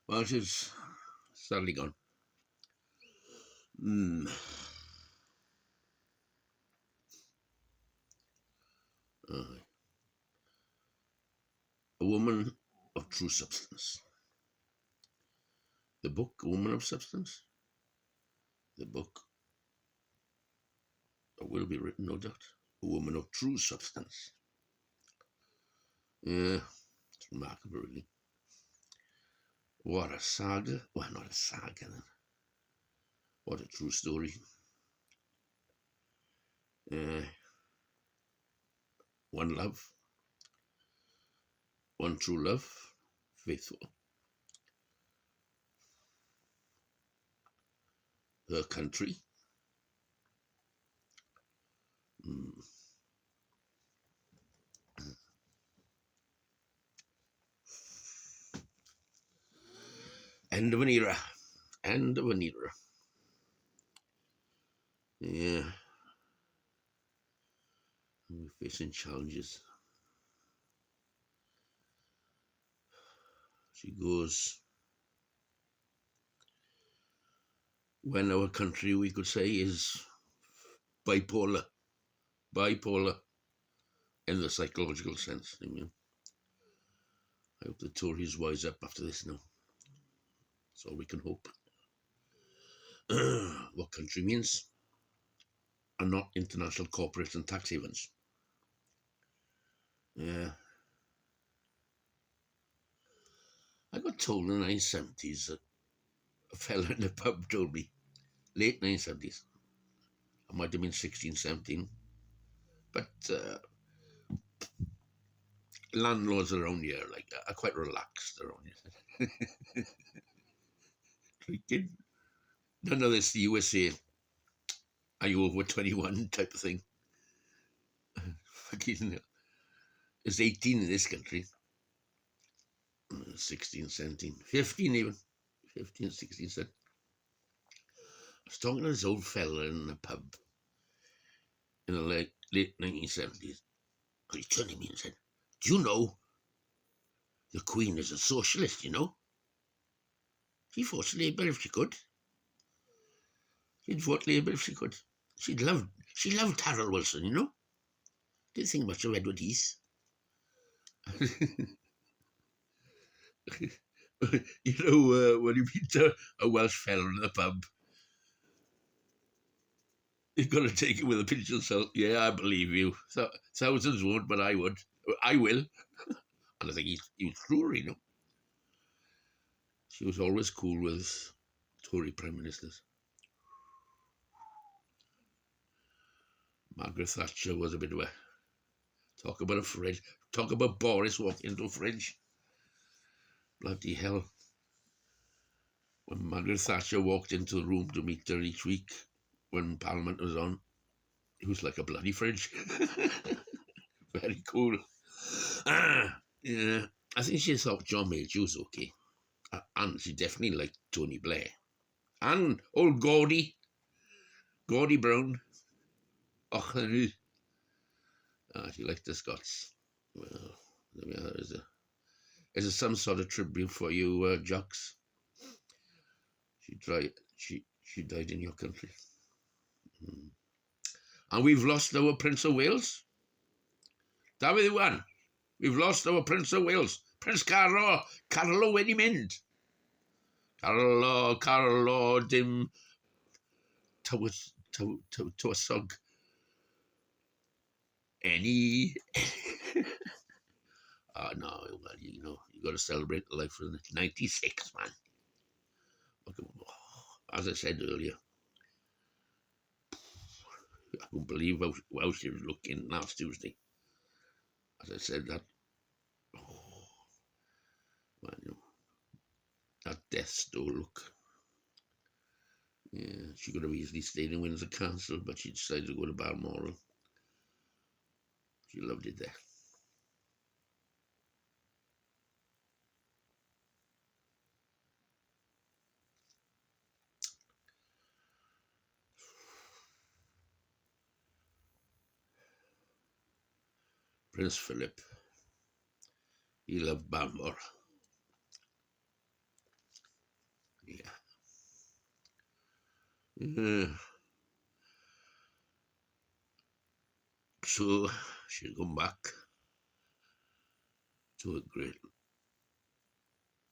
Well, she's sadly gone. Mm. Aye. A woman of true substance. The book, A Woman of Substance. The book that will be written, no doubt. A woman of true substance. Yeah, it's remarkable, really. What a saga. Well, not a saga, then. What a true story. One love, one true love, faithful. Her country. Mm. End of an era. End of an era. Yeah. We're facing challenges. She goes, when our country, we could say, is bipolar. Bipolar in the psychological sense. I mean, I hope the Tories wise up after this now. That's all we can hope. What country means are not international corporate and tax havens. Yeah. I got told in the 1970s that a fella in the pub told me, late 1970s, I might have been 16, 17, but landlords around here are quite relaxed around here. Like, none of this USA, are you over 21 type of thing. Fucking, it's 18 in this country. 16, 17, 15 even. 15, 16, 17. I was talking to this old fella in a pub in the late 1970s. He turned to me and said, do you know the Queen is a socialist, you know? She votes Labour if she could. She'd vote Labour if she could. She loved Harold Wilson, you know? Didn't think much of Edward Heath. You know, when you meet a Welsh fella in the pub, you've got to take it with a pinch of salt. Yeah, I believe you. Thousands won't, but I would. I will. And I think he was true, you know. She was always cool with Tory prime ministers. Margaret Thatcher was a bit of a talk about a fridge. Talk about Boris walking into a fridge. Bloody hell. When Margaret Thatcher walked into the room to meet her each week when Parliament was on, it was like a bloody fridge. Very cool. Yeah, I think she thought John Major was okay. And she definitely liked Tony Blair. And old Gordy Brown. Oh, she liked the Scots. Well, there we are. Is it some sort of tribute for you, jocks? She died in your country. Mm. And we've lost our Prince of Wales. David Iwan. We've lost our Prince of Wales. Prince Carlo wedi mynd. Carlo dim tywysog any. No, well, you know, you got to celebrate the life for 96, man. As I said earlier, I couldn't believe how she was looking last Tuesday. As I said, that, well, you know, that death's door look. Yeah, she could have easily stayed in Windsor Castle, but she decided to go to Balmoral. She loved it there. Prince Philip, he loved Balmoral. Yeah. Yeah. So she'll come back to a great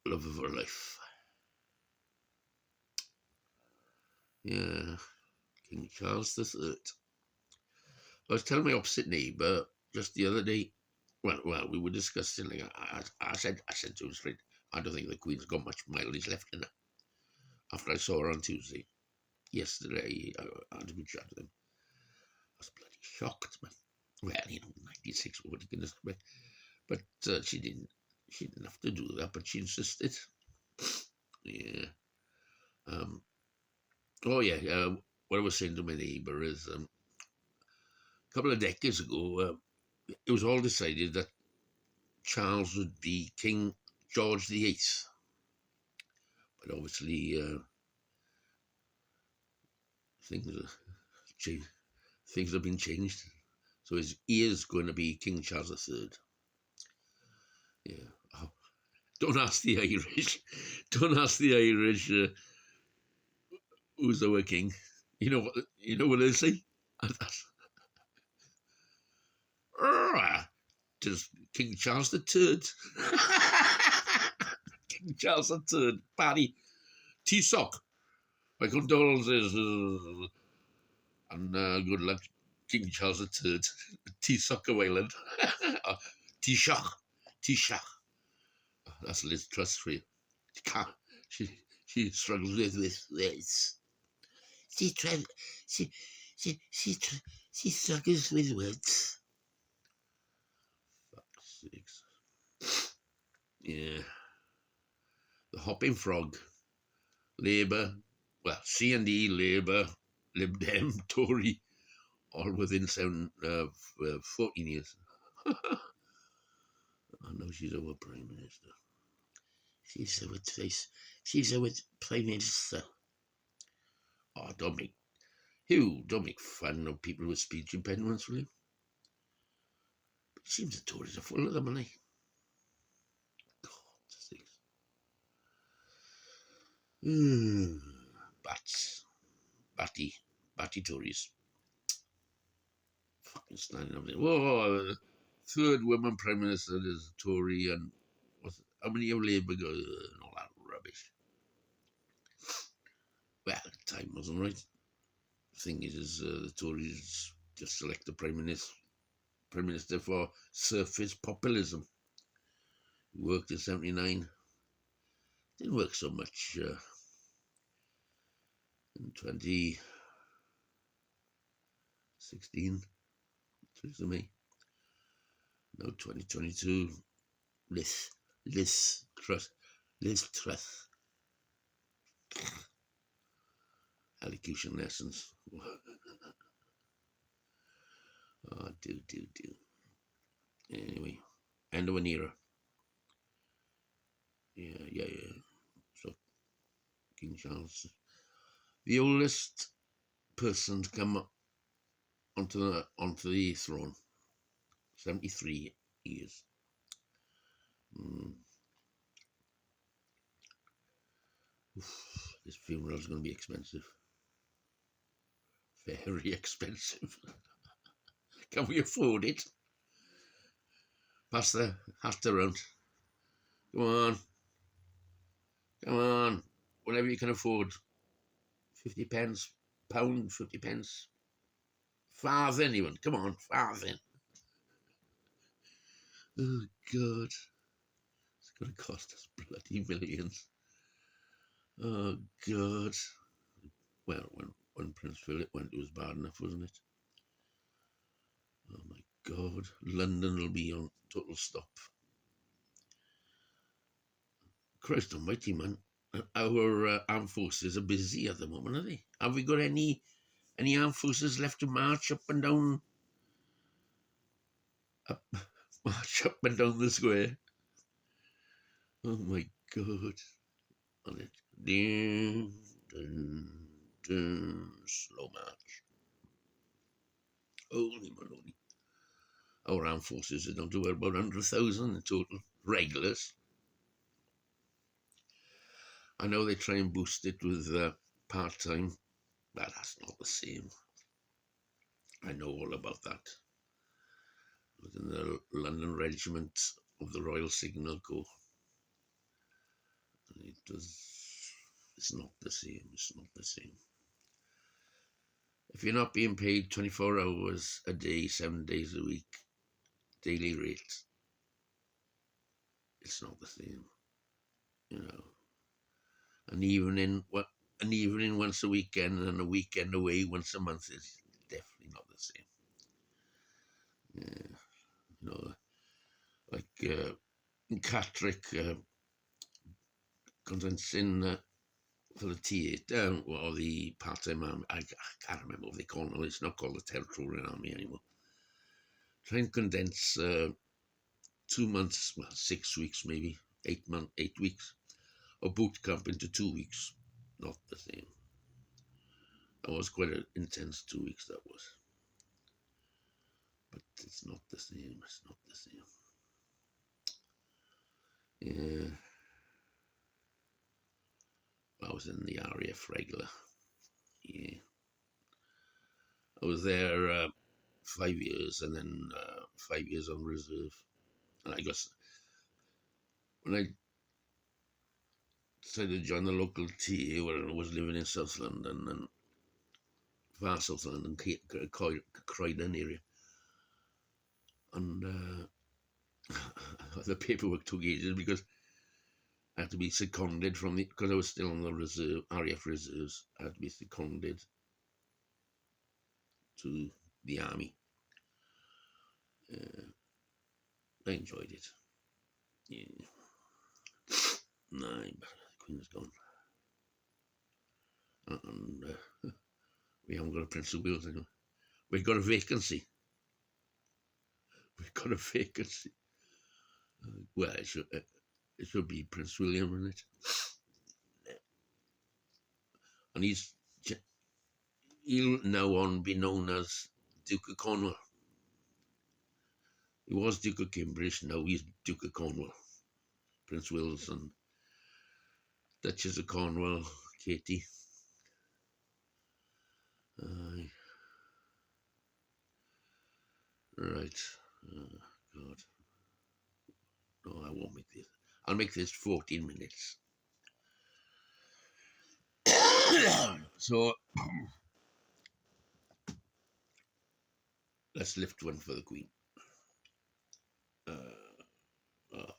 love of her life. Yeah, King Charles III. I was telling my opposite neighbour just the other day. Well, we were discussing. Like, I said to him straight, I don't think the Queen's got much mileage left in her. After I saw her on Tuesday, yesterday, I had a good chat with him. I was bloody shocked, man. Well, 96, what are you going to expect? But she didn't. She didn't have to do that, but she insisted. Yeah. Um, oh yeah. What I was saying to my neighbour is, a couple of decades ago, it was all decided that Charles would be King George VIII, but obviously things are changed. Things have been changed, so he is going to be King Charles III. Yeah. Oh, don't ask the Irish. Don't ask the Irish who's our king. You know what? You know what they say. Just King Charles the Third. King Charles the Third. Paddy T-Sock. My condolences and good luck, King Charles the Third. T-Sock of Ireland. T-Shock. T-Shock. That's Liz Truss for you. She can't. She struggles with words. She tries. She she struggles with words. Fuck's sakes. Yeah. The hopping frog. Labour. Well, C&D, Labour, Lib Dem, Tory, all within 14 years. I know she's our Prime Minister. She's our face. She's our Prime Minister. Oh, don't make fun of people with speech impediments, will you? It seems the Tories are full of them, aren't they? God, sakes. Bats. Batty Tories. Fucking standing up there. Whoa, third woman Prime Minister is Tory, and how many of Labour go and all that rubbish. Well, the time wasn't right. The thing is the Tories just select the Prime Minister for surface populism. He worked in 79. Didn't work so much in 2016. Theresa May. Now 2022. Liz Truss. Allocution lessons. Oh, do. Anyway, end of an era. Yeah. So, King Charles, the oldest person to come onto the throne, 73 years. This funeral is going to be expensive. Very expensive. Can we afford it? Pass the hat around. Come on. Whatever you can afford. 50 pence, pound, 50 pence. Farthing even. Come on, farthing. Oh, God. It's going to cost us bloody millions. Oh, God. Well, when Prince Philip went, it was bad enough, wasn't it? Oh, my God. London will be on total stop. Christ almighty, man. Our armed forces are busy at the moment, are they? Have we got any armed forces left to march up and down the square? Oh my God. On it. Slow march. Holy maloney. Our armed forces are down to about 100,000 in total. Regulars. I know they try and boost it with part-time, but that's not the same. I know all about that. Within the London Regiment of the Royal Signal Corps, it's not the same. It's not the same. If you're not being paid 24 hours a day, 7 days a week, daily rate, it's not the same, you know. An evening once a weekend and a weekend away once a month is definitely not the same. Yeah, you know, like in Catrick, condensing for the T8 or the part-time army. I can't remember what they call it. It's not called the Territorial Army anymore. Try and condense 2 months, well, 6 weeks maybe, 8 weeks of boot camp into 2 weeks. Not the same. That was quite an intense 2 weeks, that was. But it's not the same. It's not the same. Yeah. I was in the RAF regular. Yeah. I was there 5 years and then 5 years on reserve. And I guess when I decided to join the local TA where I was living in South London and far South London, Croydon area. And the paperwork took ages because I had to be seconded because I was still on the reserve, RAF reserves. I had to be seconded to the army. I enjoyed it. Yeah. No, but the Queen's gone. And we haven't got a Prince of Wales anymore. We've got a vacancy. We've got a vacancy. Well, it should be Prince William, isn't it? And he'll now on be known as Duke of Cornwall. He was Duke of Cambridge, now he's Duke of Cornwall. Prince Wales and Duchess of Cornwall, Katie. Right. God. No, I won't make this. I'll make this 14 minutes. So, let's lift one for the Queen. Oh, God.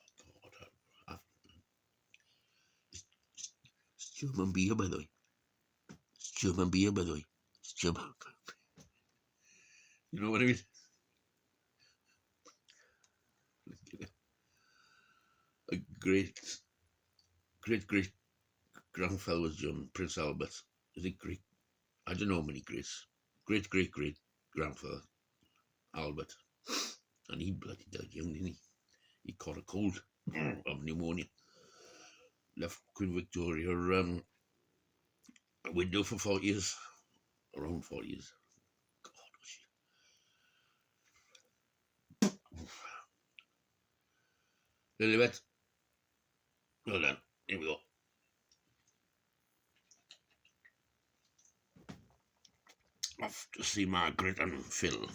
It's German beer, by the way. It's German beer, by the way. It's German. You know what I mean? A great grandfather was German, Prince Albert. Is it great? I don't know how many greats. Great grandfather, Albert. And he bloody died young, didn't he? He caught a cold of pneumonia. Left Queen Victoria a widow for 4 years. Around 4 years. God, was she? Lilibet. Well done. Here we go. Off to see Margaret and Phil.